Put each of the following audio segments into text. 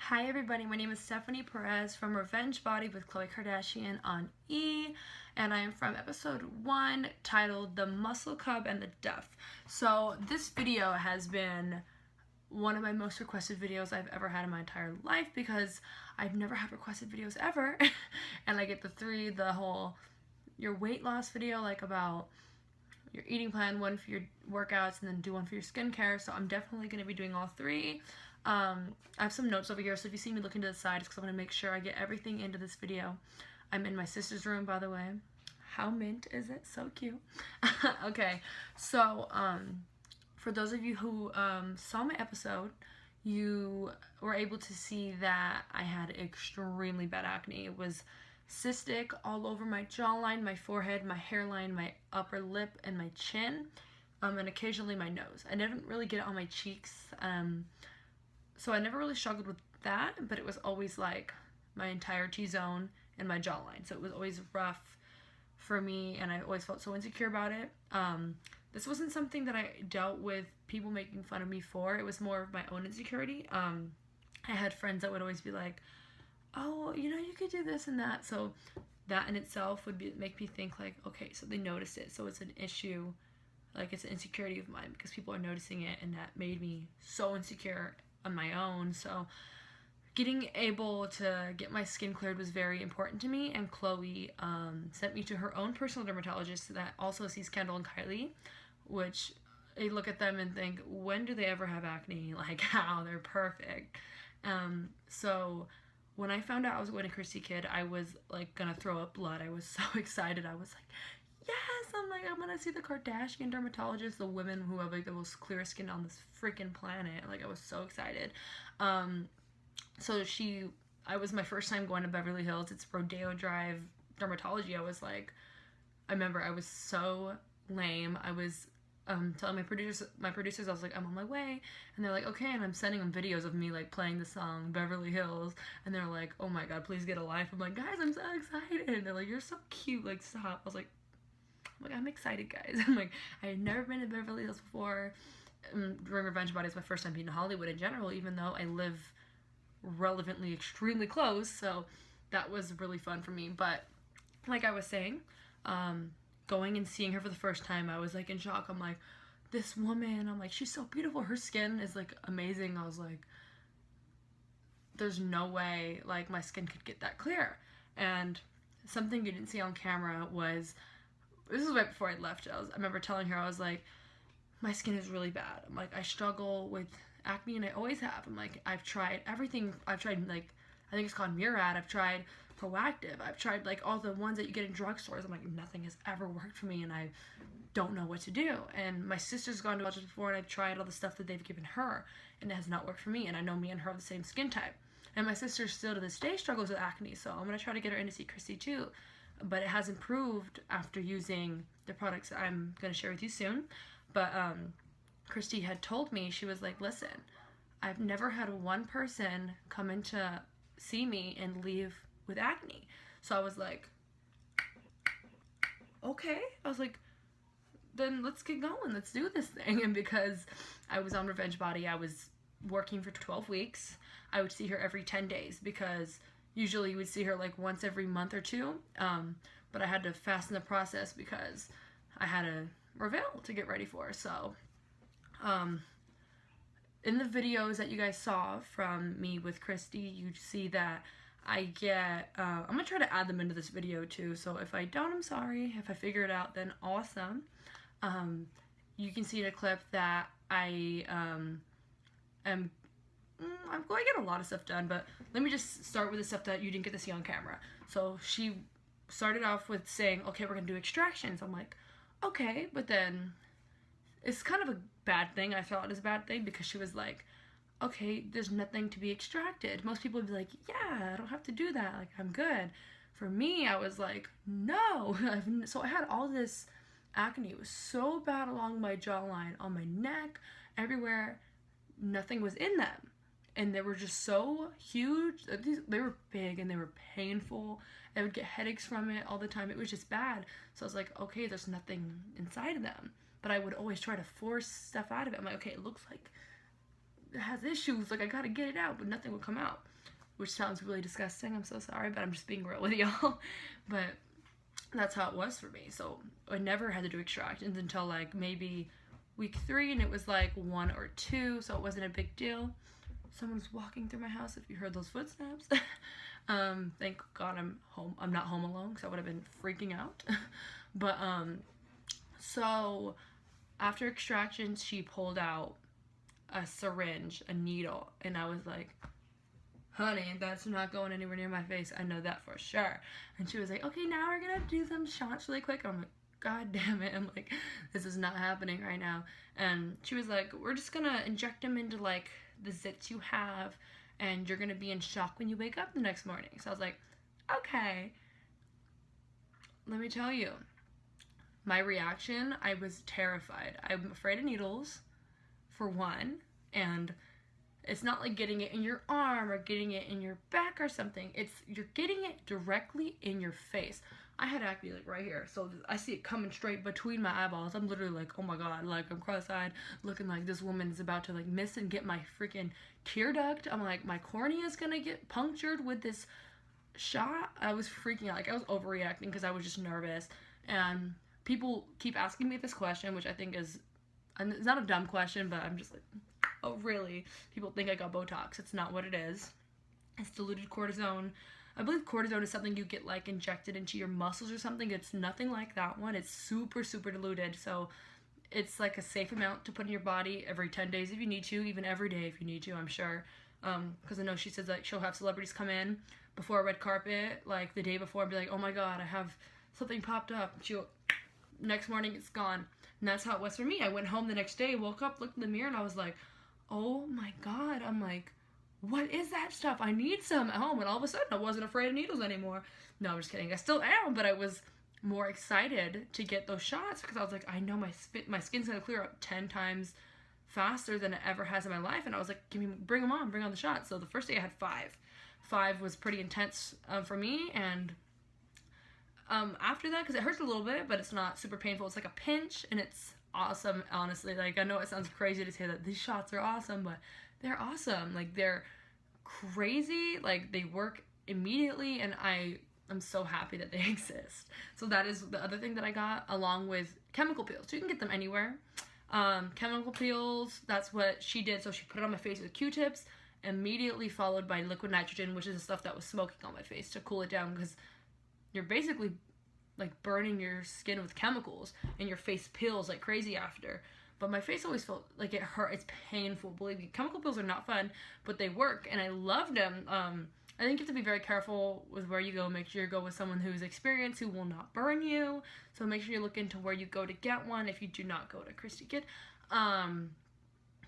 Hi everybody, my name is Stephanie Perez from Revenge Body with Khloé Kardashian on E, and I am from episode 1 titled The Muscle Cub and the Duff. So this video has been one of my most requested videos I've ever had in my entire life because I've never had requested videos ever. And I get the whole your weight loss video, like about your eating plan, one for your workouts, and then do one for your skincare. So I'm definitely going to be doing all three. I have some notes over here, so if you see me looking to the side, it's because I'm going to make sure I get everything into this video. I'm in my sister's room, by the way. How mint is it? So cute. Okay, so for those of you who saw my episode, you were able to see that I had extremely bad acne. It was cystic all over my jawline, my forehead, my hairline, my upper lip, and my chin, and occasionally my nose. I didn't really get it on my cheeks, so I never really struggled with that, but it was always like my entire T-zone and my jawline. So it was always rough for me, and I always felt so insecure about it. This wasn't something that I dealt with people making fun of me for. It was more of my own insecurity. I had friends that would always be like, oh, you know, you could do this and that. So that in itself would make me think like, okay, so they noticed it. So it's an issue, like it's an insecurity of mine because people are noticing it, and that made me so insecure on my own. So getting able to get my skin cleared was very important to me, and Khloé sent me to her own personal dermatologist that also sees Kendall and Kylie, which I look at them and think, when do they ever have acne? Like, how? They're perfect. So when I found out I was going to Christie Kidd, I was like gonna throw up blood. I was so excited. I was like, yes, I'm gonna see the Kardashian dermatologist, the women who have like the most clear skin on this freaking planet. Like, I was so excited. So I was my first time going to Beverly Hills. It's Rodeo Drive Dermatology. I remember I was so lame. I was telling my producers, I was like, I'm on my way, and they're like, okay, and I'm sending them videos of me like playing the song Beverly Hills, and they're like, oh my god, please get a life. I'm like, guys, I'm so excited. And they're like, you're so cute, like, stop. I was like, I'm excited, guys. I'm like, I had never been to Beverly Hills before. During Revenge Body, it's my first time being in Hollywood in general, even though I live relevantly extremely close, so that was really fun for me. But like I was saying, going and seeing her for the first time, I was like in shock. I'm like, this woman, I'm like, she's so beautiful. Her skin is like amazing. I was like, there's no way like my skin could get that clear. And something you didn't see on camera was, this was right before I left. I remember telling her, I was like, my skin is really bad. I'm like, I struggle with acne, and I always have. I'm like, I've tried everything. I've tried, like, I think it's called Murad. I've tried Proactive. I've tried like all the ones that you get in drugstores. I'm like, nothing has ever worked for me, and I don't know what to do. And my sister's gone to doctors before, and I've tried all the stuff that they've given her, and it has not worked for me. And I know me and her have the same skin type. And my sister still to this day struggles with acne, so I'm gonna try to get her in to see Christy too. But it has improved after using the products that I'm gonna share with you soon. But Christy had told me, she was like, listen, I've never had one person come in to see me and leave with acne. So I was like, okay. I was like, then let's get going. Let's do this thing. And because I was on Revenge Body, I was working for 12 weeks. I would see her every 10 days because usually you would see her like once every month or two. But I had to fasten the process because I had a reveal to get ready for. So in the videos that you guys saw from me with Christy, you see that I get, I'm going to try to add them into this video too, so if I don't, I'm sorry. If I figure it out, then awesome. You can see in a clip that I'm going to get a lot of stuff done, but let me just start with the stuff that you didn't get to see on camera. So she started off with saying, okay, we're going to do extractions. I'm like, okay, but then it's kind of a bad thing. I felt it was a bad thing because she was like, okay, there's nothing to be extracted. Most people would be like, yeah, I don't have to do that. Like, I'm good. For me, I was like, no. So I had all this acne. It was so bad along my jawline, on my neck, everywhere. Nothing was in them. And they were just so huge. They were big and they were painful. I would get headaches from it all the time. It was just bad. So I was like, okay, there's nothing inside of them. But I would always try to force stuff out of it. I'm like, okay, it looks like has issues, like I gotta get it out, but nothing would come out, which sounds really disgusting. I'm so sorry, but I'm just being real with y'all. But that's how it was for me. So I never had to do extractions until like maybe week 3, and it was like 1 or 2, so it wasn't a big deal. Someone's walking through my house, if you heard those footsteps. Thank God I'm home. I'm not home alone, because I would have been freaking out. But so after extractions, she pulled out a syringe, a needle, and I was like, honey, that's not going anywhere near my face. I know that for sure. And she was like, okay, now we're gonna do some shots really quick. I'm like, God damn it. I'm like, this is not happening right now. And she was like, we're just gonna inject them into like the zits you have, and you're gonna be in shock when you wake up the next morning. So I was like, okay. Let me tell you, my reaction, I was terrified. I'm afraid of needles, for one, and it's not like getting it in your arm or getting it in your back or something. It's, you're getting it directly in your face. I had acne like right here, so I see it coming straight between my eyeballs. I'm literally like, oh my God, like I'm cross-eyed, looking like this woman is about to like miss and get my freaking tear duct. I'm like, my cornea is gonna get punctured with this shot. I was freaking out, like I was overreacting because I was just nervous. And people keep asking me this question, which I think is, it's not a dumb question, but I'm just like, oh really? People think I got Botox. It's not what it is. It's diluted cortisone. I believe cortisone is something you get like injected into your muscles or something. It's nothing like that one. It's super, super diluted. So it's like a safe amount to put in your body every 10 days if you need to, even every day if you need to, I'm sure. Because I know she says like she'll have celebrities come in before a red carpet, like the day before, and be like, oh my God, I have something popped up. She'll, next morning it's gone. And that's how it was for me. I went home the next day, woke up, looked in the mirror, and I was like, oh my God. I'm like, what is that stuff? I need some at home. And all of a sudden, I wasn't afraid of needles anymore. No, I'm just kidding. I still am, but I was more excited to get those shots because I was like, I know my skin's gonna clear up 10 times faster than it ever has in my life. And I was like, bring them on, bring on the shots. So the first day I had 5. 5 was pretty intense for me. And after that, because it hurts a little bit, but it's not super painful. It's like a pinch, and it's awesome, honestly. Like, I know it sounds crazy to say that these shots are awesome, but they're awesome. Like, they're crazy. Like, they work immediately, and I'm so happy that they exist. So that is the other thing that I got, along with chemical peels. So you can get them anywhere. Chemical peels, that's what she did. So she put it on my face with Q-tips, immediately followed by liquid nitrogen, which is the stuff that was smoking on my face to cool it down, because you're basically like burning your skin with chemicals, and your face peels like crazy after. But my face always felt like it hurt. It's painful. Believe me, chemical peels are not fun, but they work, and I loved them. I think you have to be very careful with where you go. Make sure you go with someone who's experienced, who will not burn you. So make sure you look into where you go to get one if you do not go to Christie Kidd. Trying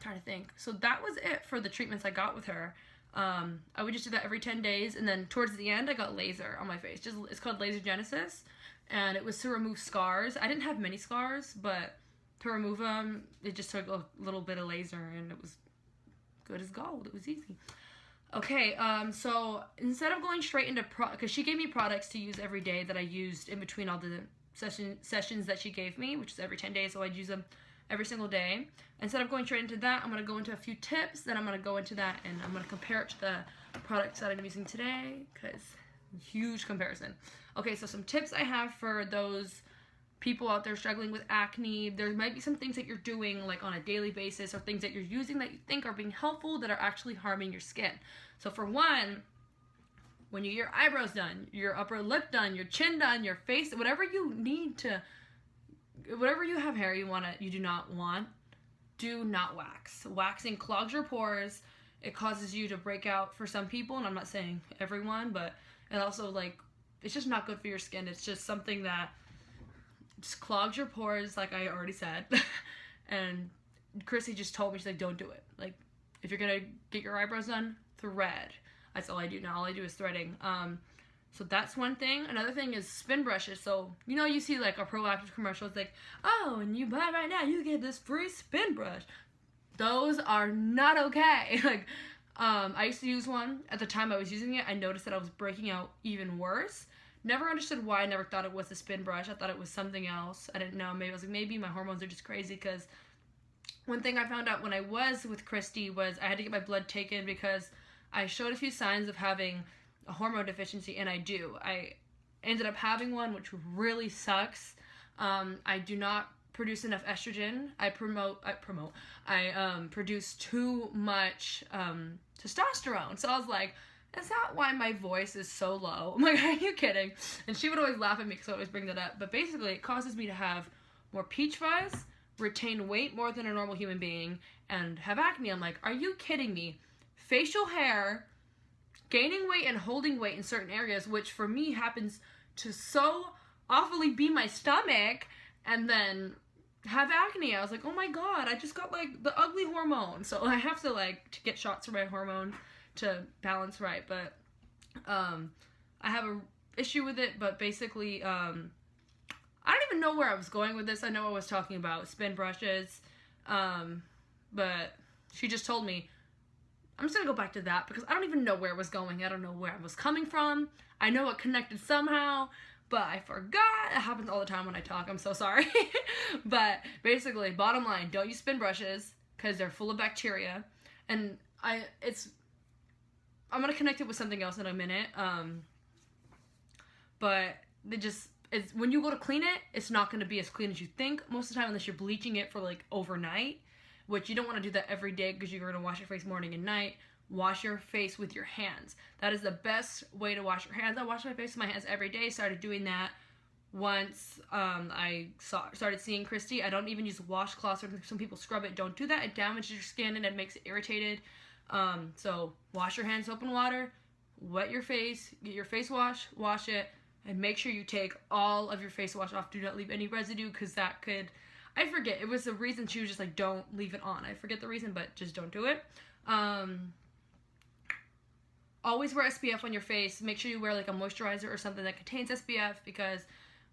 to think. So that was it for the treatments I got with her. I would just do that every 10 days, and then towards the end I got laser on my face. It's called Laser Genesis, and it was to remove scars. I didn't have many scars, but to remove them, it just took a little bit of laser, and it was good as gold. It was easy. Okay, so instead of going straight into because she gave me products to use every day that I used in between all the sessions that she gave me, which is every 10 days, so I'd use them every single day. Instead of going straight into that, I'm going to go into a few tips, then I'm going to go into that, and I'm going to compare it to the products that I'm using today, because huge comparison. Okay, so some tips I have for those people out there struggling with acne. There might be some things that you're doing like on a daily basis, or things that you're using that you think are being helpful that are actually harming your skin. So for one, when you get your eyebrows done, your upper lip done, your chin done, your face, whatever you need to, whatever you have hair you do not want, do not wax. Waxing clogs your pores. It causes you to break out for some people, and I'm not saying everyone, but it also, like, it's just not good for your skin. It's just something that just clogs your pores, like I already said. And Chrissy just told me, she's like, don't do it. Like, if you're gonna get your eyebrows done, thread. That's all I do now. All I do is threading. So that's one thing. Another thing is spin brushes. So, you know, you see like a Proactive commercial. It's like, oh, and you buy right now, you get this free spin brush. Those are not okay. Like, I used to use one. At the time I was using it, I noticed that I was breaking out even worse. Never understood why. I never thought it was a spin brush. I thought it was something else. I didn't know. Maybe I was like, maybe my hormones are just crazy, because one thing I found out when I was with Christie was I had to get my blood taken because I showed a few signs of having a hormone deficiency, and I do. I ended up having one, which really sucks. I do not produce enough estrogen. I produce too much testosterone. So I was like, is that why my voice is so low? I'm like, are you kidding? And she would always laugh at me because I always bring that up. But basically, it causes me to have more peach fuzz, retain weight more than a normal human being, and have acne. I'm like, are you kidding me? Facial hair, gaining weight and holding weight in certain areas, which for me happens to so awfully be my stomach, and then have acne. I was like, oh my god, I just got like the ugly hormone. So I have to like to get shots for my hormone to balance right. But I have a issue with it, but basically I don't even know where I was going with this. I know I was talking about spin brushes, but she just told me, I'm just gonna go back to that because I don't even know where it was going. I don't know where I was coming from. I know it connected somehow, but I forgot. It happens all the time when I talk. I'm so sorry. But basically, bottom line, don't use spin brushes because they're full of bacteria. And I'm gonna connect it with something else in a minute. But it's when you go to clean it, it's not gonna be as clean as you think most of the time, unless you're bleaching it for like overnight, which you don't want to do that every day because you're gonna wash your face morning and night. Wash your face with your hands. That is the best way to wash your hands. I wash my face with my hands every day. Started doing that once I started seeing Christie. I don't even use washcloths, or some people scrub it. Don't do that. It damages your skin and it makes it irritated. So wash your hands with open water, wet your face, get your face wash, wash it, and make sure you take all of your face wash off. Do not leave any residue, because that could, I forget, it was the reason she was just like, don't leave it on. I forget the reason, but just don't do it. Always wear SPF on your face. Make sure you wear like a moisturizer or something that contains SPF, because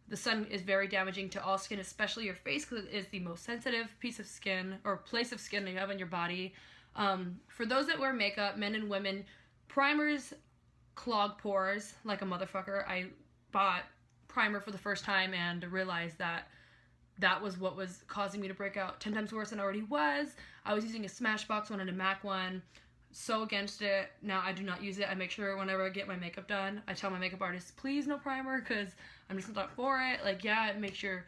the sun is very damaging to all skin, especially your face, because it is the most sensitive piece of skin or place of skin that you have on your body. For those that wear makeup, men and women, primers clog pores like a motherfucker. I bought primer for the first time and realized that that was what was causing me to break out 10 times worse than I already was. I was using a Smashbox one and a MAC one. So against it. Now I do not use it. I make sure whenever I get my makeup done, I tell my makeup artist, please no primer, because I'm just not for it. Like, yeah, it makes your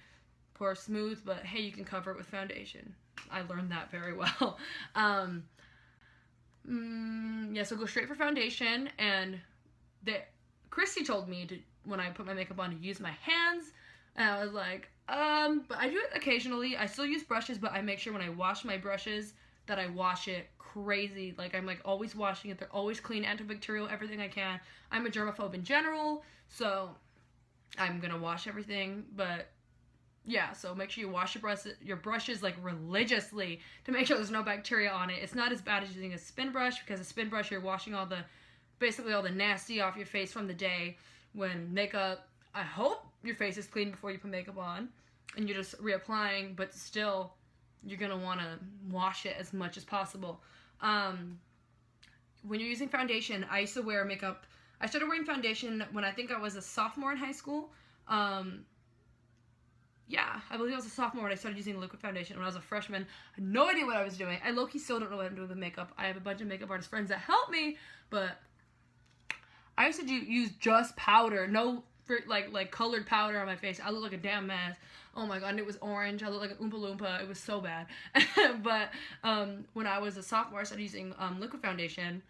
pores smooth, but hey, you can cover it with foundation. I learned that very well. Yeah, so go straight for foundation. And Christie told me to, when I put my makeup on, to use my hands, and I was like, but I do it occasionally. I still use brushes, but I make sure when I wash my brushes that I wash it crazy. Like, I'm like always washing it. They're always clean, antibacterial, everything I can. I'm a germaphobe in general, so I'm gonna wash everything. But yeah, so make sure you wash your brushes like religiously to make sure there's no bacteria on it. It's not as bad as using a spin brush, because a spin brush, you're washing basically all the nasty off your face from the day. When makeup, I hope your face is clean before you put makeup on, and you're just reapplying, but still you're gonna want to wash it as much as possible. When you're using foundation, I used to wear makeup. I started wearing foundation when I think I was a sophomore in high school. Yeah, I believe I was a sophomore when I started using liquid foundation. When I was a freshman, I had no idea what I was doing. I low-key still don't know what I'm doing with makeup. I have a bunch of makeup artist friends that help me, but I used to use just powder, no like colored powder on my face. I look like a damn mess. Oh my god, and it was orange. I looked like an Oompa Loompa. It was so bad. But when I was a sophomore, I started using liquid foundation,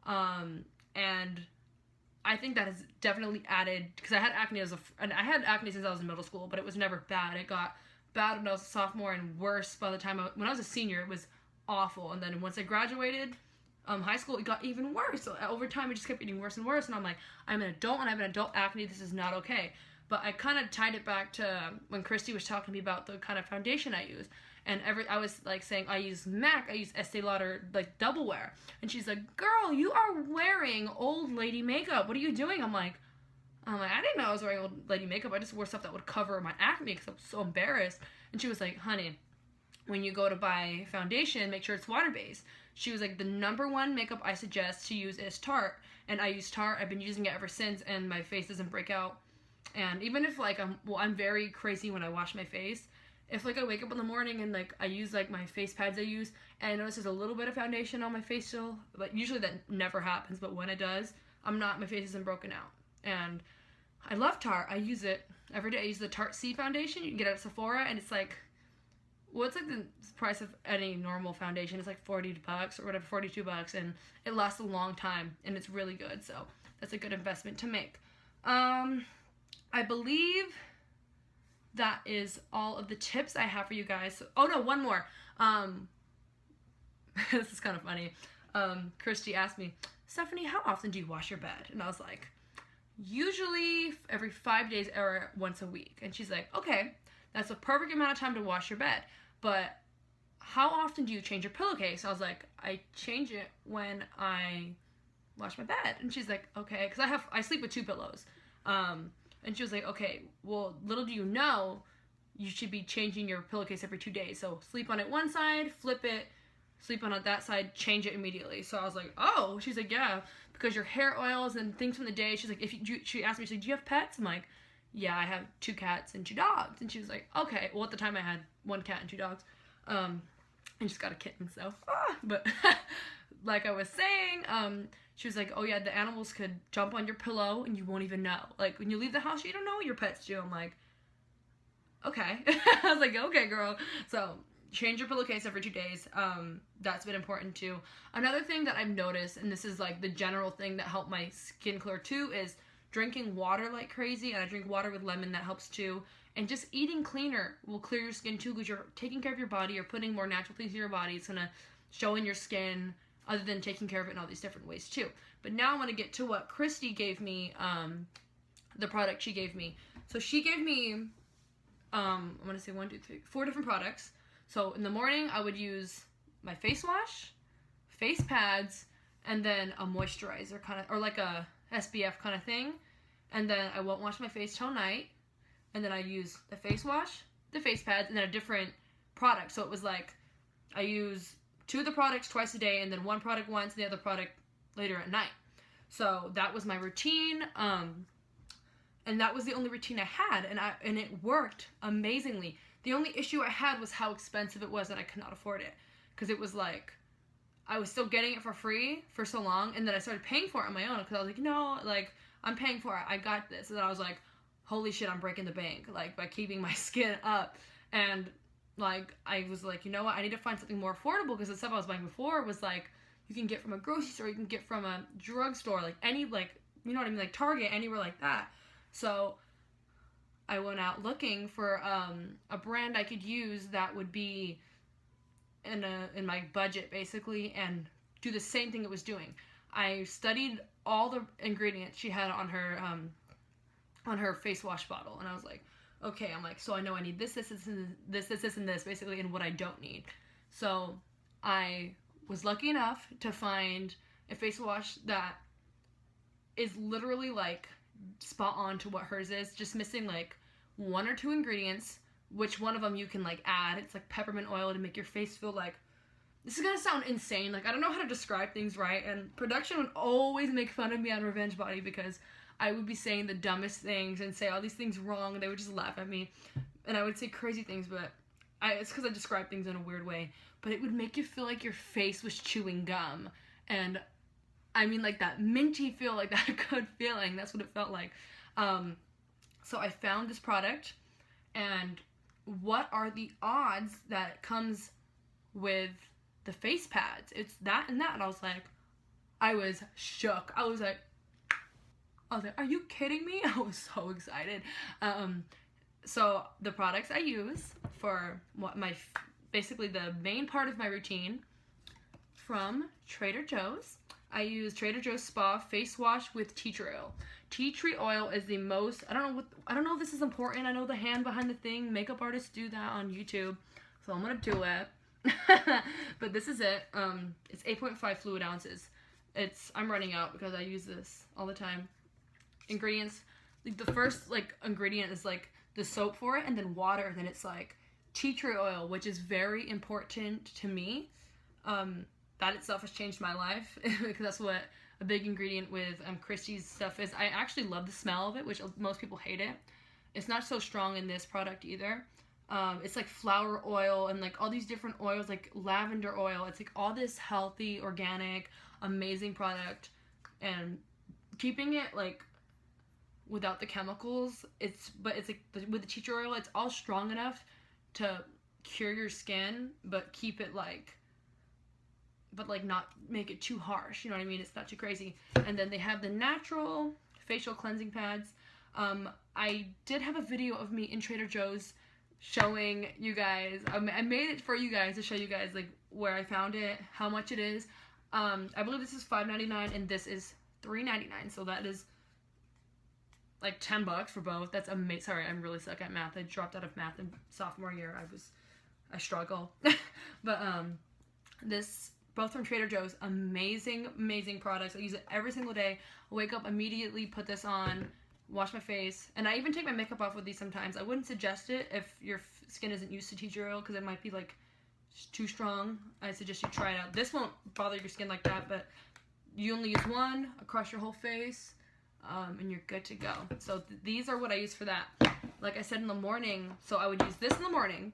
and I think that has definitely added, because I had acne and I had acne since I was in middle school, but it was never bad. It got bad when I was a sophomore and worse by the time when I was a senior. It was awful, and then once I graduated high school, it got even worse. So over time, it just kept getting worse and worse, and I'm like, I'm an adult and I have an adult acne. This is not okay. But I kind of tied it back to when Christie was talking to me about the kind of foundation I use. And I was like saying, I use MAC, I use Estee Lauder, like double wear. And she's like, girl, you are wearing old lady makeup. What are you doing? I'm like, I didn't know I was wearing old lady makeup. I just wore stuff that would cover my acne because I was so embarrassed. And she was like, honey, when you go to buy foundation, make sure it's water-based. She was like, the #1 makeup I suggest to use is Tarte. And I use Tarte. I've been using it ever since, and my face doesn't break out. And even if like I'm very crazy when I wash my face, if like I wake up in the morning and like I use like my face pads I use, and I notice there's a little bit of foundation on my face still, but usually that never happens, but when it does, my face isn't broken out. And I love Tarte. I use it every day. I use the Tarte C foundation. You can get it at Sephora, and it's like, well, it's like the price of any normal foundation. It's like $40 or whatever, $42, and it lasts a long time, and it's really good. So that's a good investment to make. I believe that is all of the tips I have for you guys. So, oh no, one more. This is kind of funny. Christie asked me, Stephanie, how often do you wash your bed? And I was like, usually every 5 days or once a week. And she's like, okay, that's a perfect amount of time to wash your bed, but how often do you change your pillowcase? I was like, I change it when I wash my bed. And she's like, okay, because I sleep with 2 pillows. And she was like, okay, well, little do you know, you should be changing your pillowcase every 2 days. So sleep on it one side, flip it, sleep on it that side, change it immediately. So I was like, oh. She's like, yeah, because your hair oils and things from the day. She's like, she asked me, she's like, do you have pets? I'm like, yeah, I have 2 cats and 2 dogs. And she was like, okay. Well, at the time I had 1 cat and 2 dogs. And just got a kitten, so. But like I was saying, she was like, oh yeah, the animals could jump on your pillow and you won't even know. Like, when you leave the house, you don't know what your pets do. I'm like, okay. I was like, okay, girl. So, change your pillowcase every 2 days. That's been important too. Another thing that I've noticed, and this is like the general thing that helped my skin clear too, is drinking water like crazy. And I drink water with lemon, that helps too. And just eating cleaner will clear your skin too, because you're taking care of your body, you're putting more natural things in your body. It's gonna show in your skin, other than taking care of it in all these different ways too. But now I want to get to what Christie gave me, the product she gave me. So she gave me, I'm going to say 4 different products. So in the morning, I would use my face wash, face pads, and then a moisturizer kind of, or like a SPF kind of thing. And then I won't wash my face till night. And then I use the face wash, the face pads, and then a different product. So it was like, I use 2 of the products twice a day, and then 1 product once, and the other product later at night. So that was my routine, and that was the only routine I had, and it worked amazingly. The only issue I had was how expensive it was, and I could not afford it, because it was like, I was still getting it for free for so long, and then I started paying for it on my own, because I was like, no, like, I'm paying for it, I got this, and then I was like, holy shit, I'm breaking the bank, like, by keeping my skin up, and like, I was like, you know what, I need to find something more affordable, because the stuff I was buying before was like, you can get from a grocery store, you can get from a drugstore, like any, like, you know what I mean, like Target, anywhere like that. So I went out looking for a brand I could use that would be in my budget, basically, and do the same thing it was doing. I studied all the ingredients she had on her face wash bottle, and I was like, okay, I'm like, so I know I need this, and this, basically, and what I don't need. So I was lucky enough to find a face wash that is literally, like, spot on to what hers is, just missing, like, 1 or 2 ingredients, which one of them you can, like, add. It's, like, peppermint oil to make your face feel like, this is gonna sound insane, like, I don't know how to describe things right, and production would always make fun of me on Revenge Body, because I would be saying the dumbest things and say all these things wrong, and they would just laugh at me, and I would say crazy things, but it's because I describe things in a weird way, but it would make you feel like your face was chewing gum, and I mean, like, that minty feel, like, that good feeling, that's what it felt like. So I found this product, and what are the odds that it comes with the face pads? It's that and that, and I was shook. I was like, are you kidding me? I was so excited. So the products I use for what basically the main part of my routine, from Trader Joe's, I use Trader Joe's Spa face wash with tea tree oil. Tea tree oil is the most, I don't know if this is important. I know the hand behind the thing, makeup artists do that on YouTube, so I'm gonna do it. But this is it. It's 8.5 fluid ounces. I'm running out because I use this all the time. Ingredients, like, the first, like, ingredient is, like, the soap for it, and then water, and then it's, like, tea tree oil, which is very important to me. That itself has changed my life, because that's what a big ingredient with Christie's stuff is. I actually love the smell of it, which most people hate it. It's not so strong in this product either. It's like flower oil and like all these different oils, like lavender oil. It's like all this healthy, organic, amazing product, and keeping it like without the chemicals. But it's like with the tea tree oil, it's all strong enough to cure your skin, but keep it like, but like not make it too harsh. You know what I mean? It's not too crazy. And then they have the natural facial cleansing pads. I did have a video of me in Trader Joe's showing you guys. I made it for you guys to show you guys like where I found it, how much it is. I believe this is $5.99 and this is $3.99. So that is like $10 for both. That's amazing. Sorry, I'm really suck at math. I dropped out of math in sophomore year. I struggle. But this, both from Trader Joe's, amazing products. I use it every single day. I wake up immediately, put this on, wash my face, and I even take my makeup off with these sometimes. I wouldn't suggest it if your skin isn't used to tea tree oil because it might be like too strong. I suggest you try it out. This won't bother your skin like that, but you only use one across your whole face, and you're good to go. So these are what I use for that. Like I said in the morning, so I would use this in the morning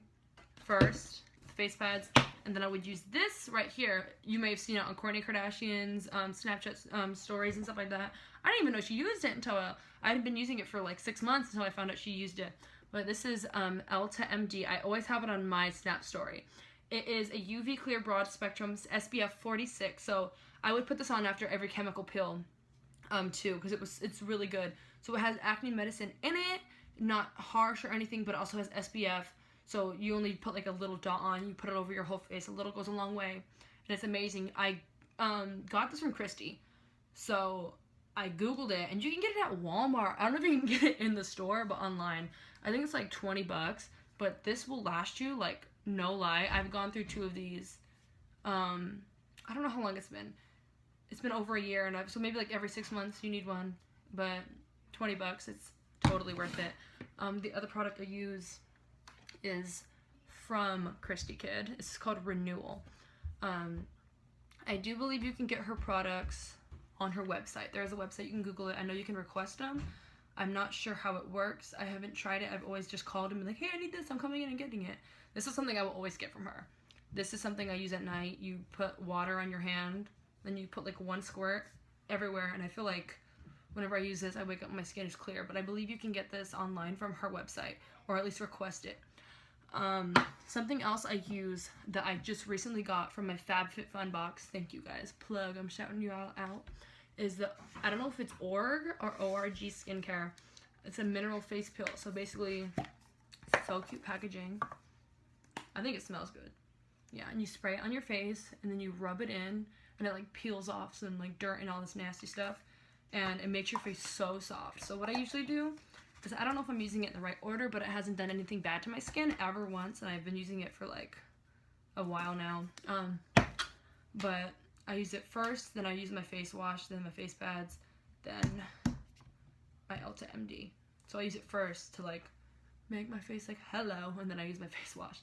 first, the face pads, and then I would use this right here. You may have seen it on Kourtney Kardashian's Snapchat stories and stuff like that. I didn't even know she used it until I had been using it for like 6 months until I found out she used it. But this is Elta MD. I always have it on my Snap story. It is a UV clear broad spectrum SPF 46. So I would put this on after every chemical peel too, because it's really good. So it has acne medicine in it, not harsh or anything, but it also has SPF. So you only put like a little dot on, you put it over your whole face. A little goes a long way, and it's amazing. I got this from Christie, so I googled it, and you can get it at Walmart. I don't know if you can get it in the store, but online, I think it's like $20. But this will last you, like, no lie. I've gone through 2 of these. I don't know how long it's been. It's been over a year, and so maybe like every 6 months you need one. But $20, it's totally worth it. The other product I use is from Christie Kidd. It's called Renewal. I do believe you can get her products on her website. There's a website, you can Google it. I know you can request them. I'm not sure how it works. I haven't tried it. I've always just called and been like, hey, I need this. I'm coming in and getting it. This is something I will always get from her. This is something I use at night. You put water on your hand, then you put like 1 squirt everywhere, and I feel like whenever I use this, I wake up and my skin is clear. But I believe you can get this online from her website, or at least request it. Something else I use that I just recently got from my FabFitFun box, thank you guys, plug, I'm shouting you all out, is the, I don't know if it's O.R.G or O.R.G SkinCare. It's a mineral face peel. So basically, so cute packaging. I think it smells good. Yeah, and you spray it on your face, and then you rub it in, and it like peels off some like dirt and all this nasty stuff, and it makes your face so soft. So what I usually do, I don't know if I'm using it in the right order, but it hasn't done anything bad to my skin ever once, and I've been using it for like a while now. But I use it first, then I use my face wash, then my face pads, then my Elta MD. So I use it first to like make my face like hello, and then I use my face wash.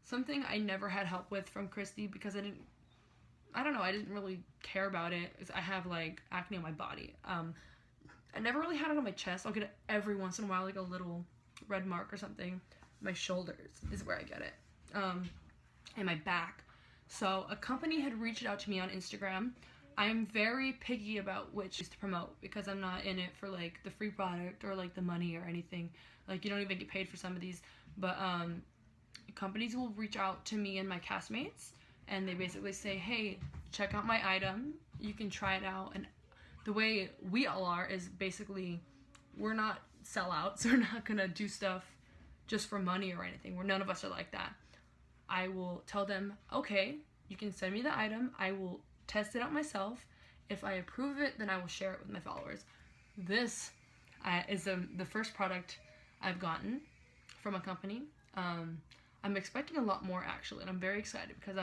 Something I never had help with from Christie because I didn't really care about it, is I have like acne on my body. I never really had it on my chest. I'll get it every once in a while, like a little red mark or something. My shoulders is where I get it. And my back. So a company had reached out to me on Instagram. I'm very picky about which to promote because I'm not in it for like the free product or like the money or anything. Like you don't even get paid for some of these. But companies will reach out to me and my castmates, and they basically say, hey, check out my item. You can try it out. And the way we all are is basically we're not sellouts. We're not going to do stuff just for money or anything. None of us are like that. I will tell them, okay, you can send me the item. I will test it out myself. If I approve it, then I will share it with my followers. This is the first product I've gotten from a company. I'm expecting a lot more actually, and I'm very excited because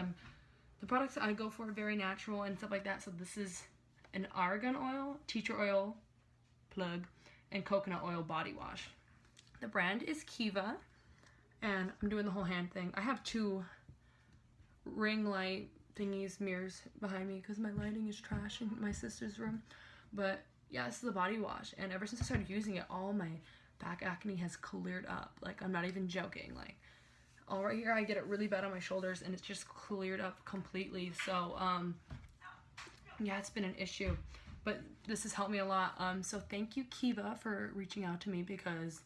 the products that I go for are very natural and stuff like that. So this is an Aragan oil, tea tree oil, plug, and coconut oil body wash. The brand is Keeva, and I'm doing the whole hand thing. I have 2 ring light thingies, mirrors behind me because my lighting is trash in my sister's room. But yeah, this is the body wash, and ever since I started using it, all my back acne has cleared up. Like, I'm not even joking. Like, all right here, I get it really bad on my shoulders, and it's just cleared up completely. So, yeah, it's been an issue, but this has helped me a lot. So thank you, Keeva, for reaching out to me, because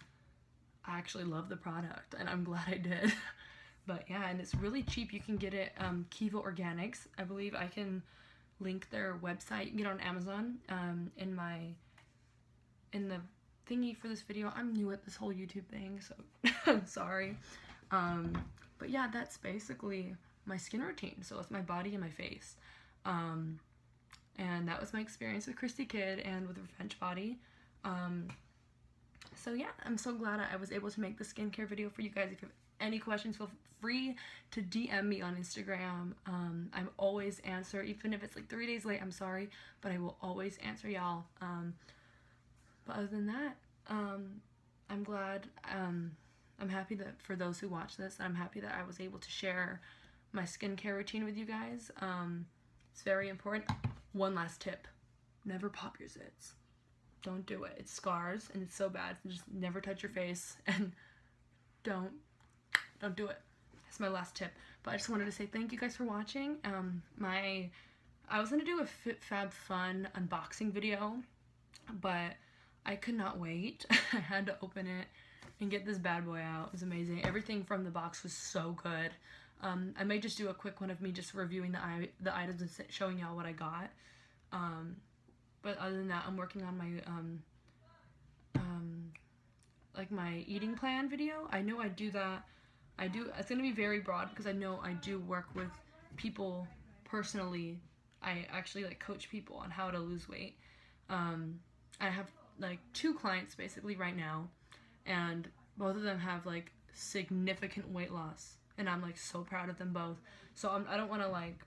I actually love the product, and I'm glad I did. But yeah, and it's really cheap. You can get it, Keeva Organics. I believe I can link their website. You can get it on Amazon, in the thingy for this video. I'm new at this whole YouTube thing, so I'm sorry. But yeah, that's basically my skin routine. So it's my body and my face. And that was my experience with Christie Kidd and with Revenge Body. So yeah, I'm so glad I was able to make the skincare video for you guys. If you have any questions, feel free to DM me on Instagram. I'm always answer, even if it's like 3 days late, I'm sorry, but I will always answer y'all. But other than that, I'm glad, I'm happy that for those who watch this, I'm happy that I was able to share my skincare routine with you guys. It's very important. One last tip: never pop your zits. Don't do it. It scars and it's so bad. So just never touch your face, and don't do it. That's my last tip. But I just wanted to say thank you guys for watching. I was gonna do a FabFun unboxing video, but I could not wait. I had to open it and get this bad boy out. It was amazing. Everything from the box was so good. I may just do a quick one of me just reviewing the items and showing y'all what I got. But other than that, I'm working on my like my eating plan video. I know I do that. It's gonna be very broad, because I know I do work with people personally. I actually like coach people on how to lose weight. I have like 2 clients basically right now, and both of them have like significant weight loss, and I'm like so proud of them both. So I don't want to like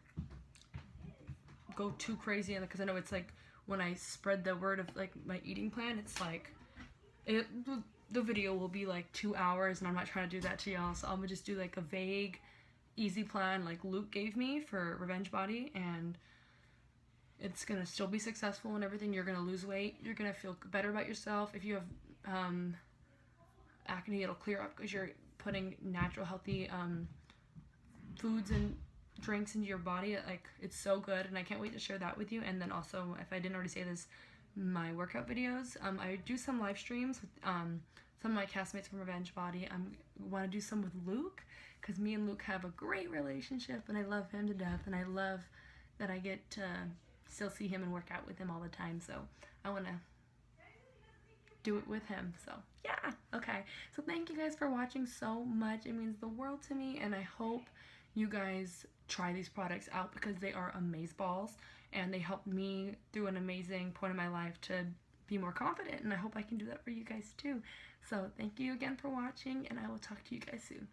go too crazy, because I know it's like when I spread the word of like my eating plan, it's like the video will be like 2 hours, and I'm not trying to do that to y'all. So I'm gonna just do like a vague, easy plan like Luke gave me for Revenge Body, and it's gonna still be successful and everything. You're gonna lose weight. You're gonna feel better about yourself. If you have acne, it'll clear up because you're putting natural, healthy foods and drinks into your body. Like, it's so good, and I can't wait to share that with you. And then also, if I didn't already say this, my workout videos. I do some live streams with some of my castmates from Revenge Body. I want to do some with Luke, because me and Luke have a great relationship, and I love him to death, and I love that I get to still see him and work out with him all the time. So I want to do it with him. So yeah, okay. So thank you guys for watching so much. It means the world to me, and I hope you guys try these products out, because they are amazeballs, and they helped me through an amazing point in my life to be more confident, and I hope I can do that for you guys too. So thank you again for watching, and I will talk to you guys soon.